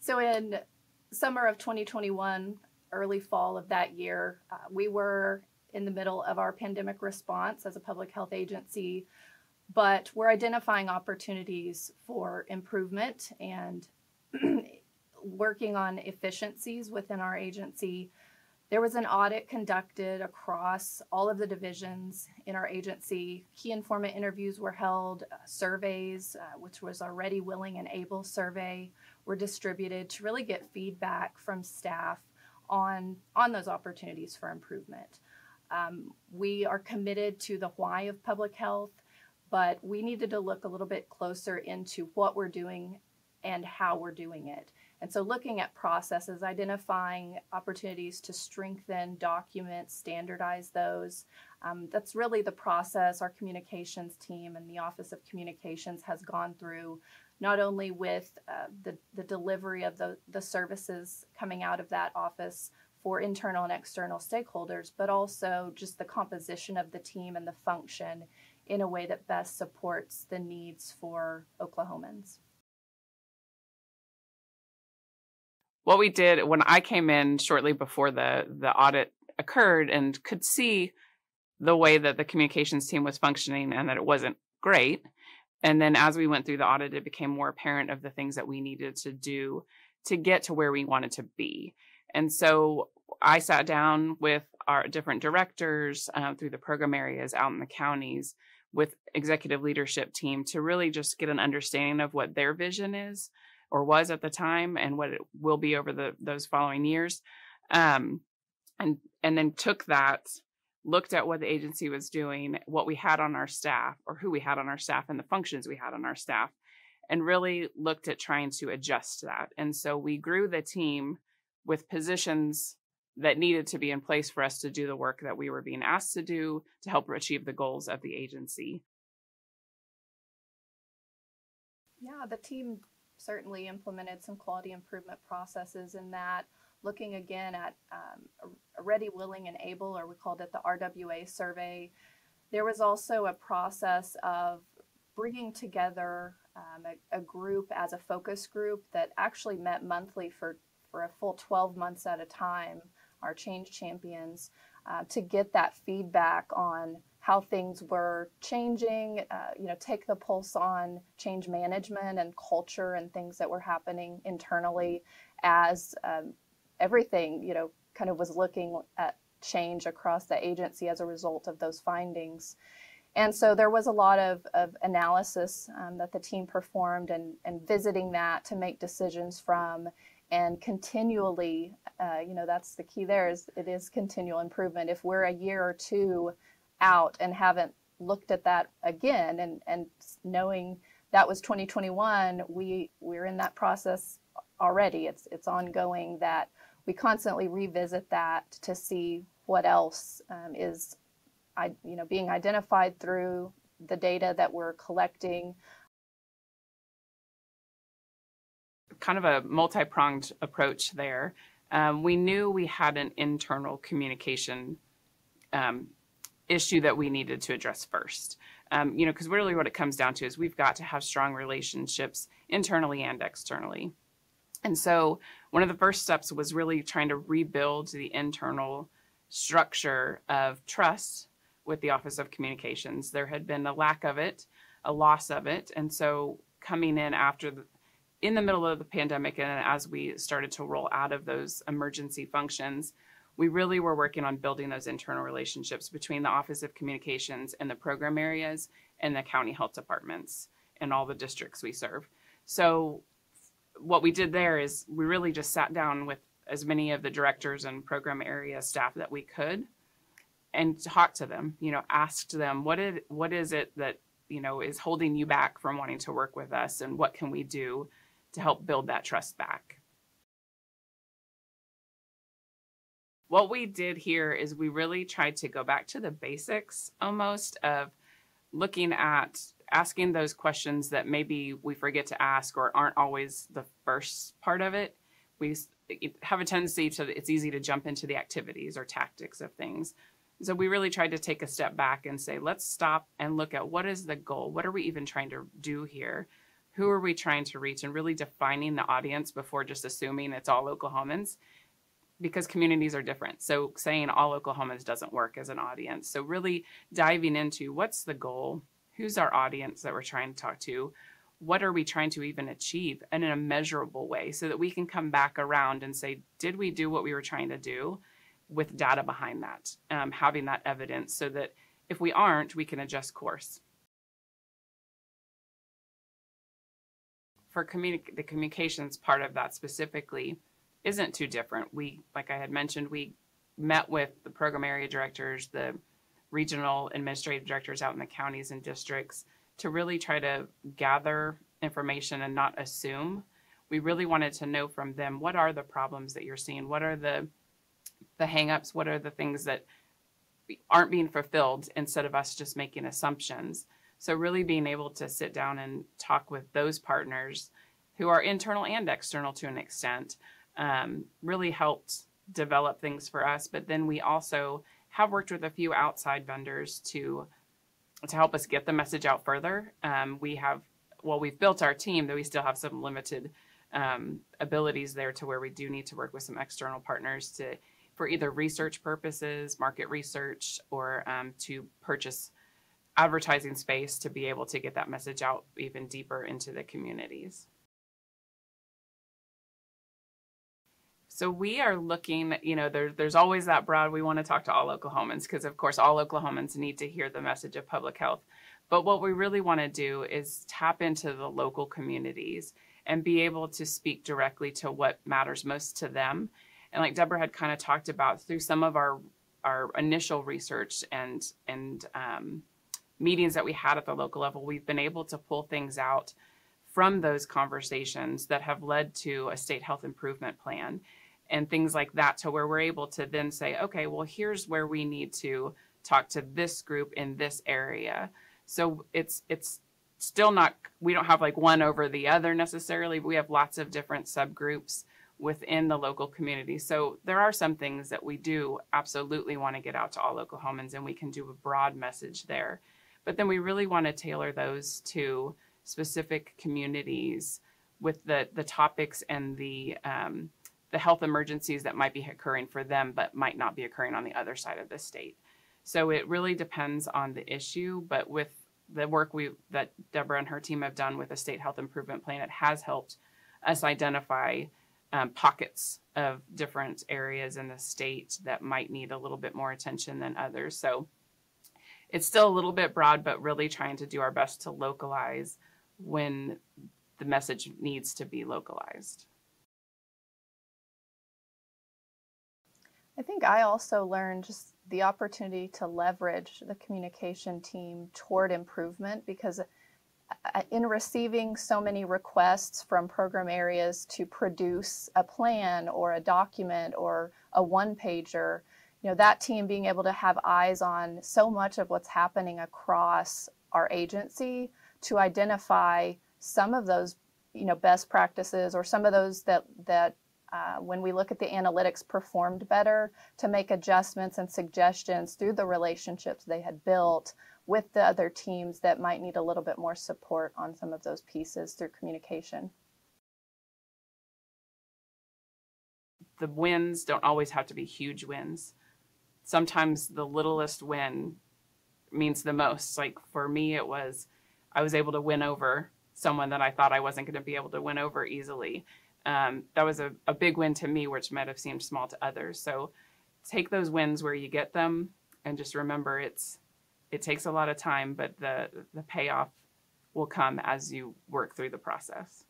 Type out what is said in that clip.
So in summer of 2021, early fall of that year, we were in the middle of our pandemic response as a public health agency, but we're identifying opportunities for improvement and working on efficiencies within our agency. There was an audit conducted across all of the divisions in our agency. Key informant interviews were held, surveys, which was our Ready, Willing, and Able survey, were distributed to really get feedback from staff on those opportunities for improvement. We are committed to the why of public health, but we needed to look a little bit closer into what we're doing and how we're doing it. And so looking at processes, identifying opportunities to strengthen documents, standardize those. That's really the process our communications team and the Office of Communications has gone through, not only with the delivery of the services coming out of that office for internal and external stakeholders, but also just the composition of the team and the function in a way that best supports the needs for Oklahomans. What we did when I came in shortly before the audit occurred and could see the way that the communications team was functioning and that it wasn't great. And then as we went through the audit, it became more apparent of the things that we needed to do to get to where we wanted to be. And so I sat down with our different directors through the program areas out in the counties with executive leadership team to really just get an understanding of what their vision is or was at the time and what it will be over those following years. And then took that, looked at what the agency was doing, what we had on our staff or who we had on our staff and the functions we had on our staff, and really looked at trying to adjust that. And so we grew the team with positions that needed to be in place for us to do the work that we were being asked to do to help achieve the goals of the agency. Yeah, the team certainly implemented some quality improvement processes in that, looking again at a Ready, Willing, and Able, or we called it the RWA survey. There was also a process of bringing together a group as a focus group that actually met monthly for a full 12 months at a time, our change champions, to get that feedback on how things were changing, take the pulse on change management and culture and things that were happening internally as everything, kind of was looking at change across the agency as a result of those findings. And so there was a lot of analysis that the team performed and visiting that to make decisions from, and continually, that's the key there, is it is continual improvement. If we're a year or two out and haven't looked at that again and knowing that was 2021, we're in that process already. It's ongoing, that we constantly revisit that to see what else is being identified through the data that we're collecting. Kind of a multi-pronged approach there. We knew we had an internal communication issue that we needed to address first. Because really what it comes down to is we've got to have strong relationships internally and externally. And so one of the first steps was really trying to rebuild the internal structure of trust with the Office of Communications. There had been a lack of it, a loss of it. And so coming in in the middle of the pandemic, and as we started to roll out of those emergency functions, we really were working on building those internal relationships between the Office of Communications and the program areas and the county health departments and all the districts we serve. So what we did there is we really just sat down with as many of the directors and program area staff that we could and talked to them, asked them, what is it that, is holding you back from wanting to work with us, and what can we do to help build that trust back? What we did here is we really tried to go back to the basics almost of looking at asking those questions that maybe we forget to ask or aren't always the first part of it. We have a tendency it's easy to jump into the activities or tactics of things. So we really tried to take a step back and say, let's stop and look at what is the goal? What are we even trying to do here? who are we trying to reach, and really defining the audience before just assuming it's all Oklahomans, because communities are different. So saying all Oklahomans doesn't work as an audience. So really diving into what's the goal, who's our audience that we're trying to talk to, what are we trying to even achieve, and in a measurable way, so that we can come back around and say, did we do what we were trying to do, with data behind that, having that evidence, so that if we aren't, we can adjust course. For the communications part of that specifically isn't too different. We, like I had mentioned, we met with the program area directors, the regional administrative directors out in the counties and districts, to really try to gather information and not assume. We really wanted to know from them, what are the problems that you're seeing? What are the hangups? What are the things that aren't being fulfilled, instead of us just making assumptions? So really being able to sit down and talk with those partners, who are internal and external to an extent, really helped develop things for us. But then we also have worked with a few outside vendors to help us get the message out further. We've built our team, though we still have some limited abilities there, to where we do need to work with some external partners for either research purposes, market research, or to purchase advertising space to be able to get that message out even deeper into the communities. So we are looking, there's always that broad, we want to talk to all Oklahomans, because of course all Oklahomans need to hear the message of public health. But what we really want to do is tap into the local communities and be able to speak directly to what matters most to them. And like Deborah had kind of talked about, through some of our initial research and meetings that we had at the local level, we've been able to pull things out from those conversations that have led to a state health improvement plan and things like that, to where we're able to then say, okay, well, here's where we need to talk to this group in this area. So it's still not, we don't have like one over the other necessarily, but we have lots of different subgroups within the local community. So there are some things that we do absolutely want to get out to all Oklahomans, and we can do a broad message there. But then we really want to tailor those to specific communities with the topics and the health emergencies that might be occurring for them, but might not be occurring on the other side of the state. So it really depends on the issue, but with the work that Deborah and her team have done with the state health improvement plan, it has helped us identify pockets of different areas in the state that might need a little bit more attention than others. So it's still a little bit broad, but really trying to do our best to localize when the message needs to be localized. I think I also learned just the opportunity to leverage the communication team toward improvement, because in receiving so many requests from program areas to produce a plan or a document or a one-pager, that team being able to have eyes on so much of what's happening across our agency, to identify some of those, best practices, or some of those that when we look at the analytics performed better, to make adjustments and suggestions through the relationships they had built with the other teams that might need a little bit more support on some of those pieces through communication. The wins don't always have to be huge wins. Sometimes the littlest win means the most. Like for me, I was able to win over someone that I thought I wasn't going to be able to win over easily. That was a big win to me, which might have seemed small to others. So take those wins where you get them, and just remember it takes a lot of time, but the payoff will come as you work through the process.